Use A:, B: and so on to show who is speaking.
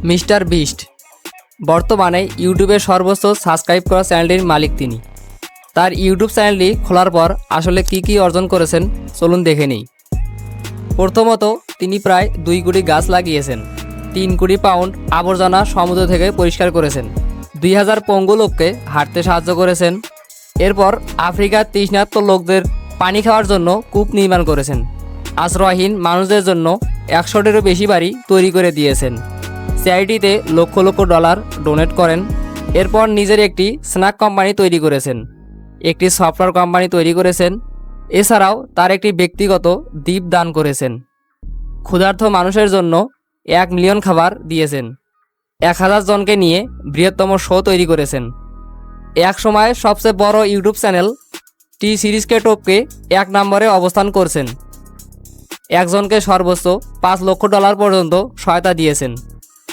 A: Mister beast বর্তমানে ইউটিউবের সর্বোচ্চ সাবস্ক্রাইব করা চ্যানেলটির মালিক তিনি। তার ইউটিউব চ্যানেলটি খোলার পর আসলে কি অর্জন করেছেন চলুন দেখে নিই। প্রথমত, তিনি প্রায় 2 কোটি গাছ লাগিয়েছেন, 3 কোটি পাউন্ড আবর্জনা সমুদ্র থেকে পরিষ্কার করেছেন, 2000 পঙ্গু লোককে হাঁটতে সাহায্য করেছেন। এরপর আফ্রিকার তৃষ্ণার্ত লোকদের পানি খাওয়ার জন্য কূপ নির্মাণ করেছেন। আশ্রয়হীন মানুষদের জন্য 100টিরও বেশি বাড়ি তৈরি করে দিয়েছেন। চ্যারিটিতে লক্ষ লক্ষ ডলার ডোনেট করেন। এরপর নিজের একটি স্ন্যাক কোম্পানি তৈরি করেছেন, একটি সফটওয়্যার কোম্পানি তৈরি করেছেন। এছাড়াও তার একটি ব্যক্তিগত দ্বীপ দান করেছেন। ক্ষুধার্ত মানুষের জন্য 1 মিলিয়ন খাবার দিয়েছেন। 1000 জনকে নিয়ে বৃহত্তম শো তৈরি করেছেন। এক সময় সবচেয়ে বড় ইউটিউব চ্যানেল টি সিরিজকে টপকে 1 নম্বরে অবস্থান করছেন। একজনকে সর্বোচ্চ $5 লক্ষ পর্যন্ত সহায়তা দিয়েছেন।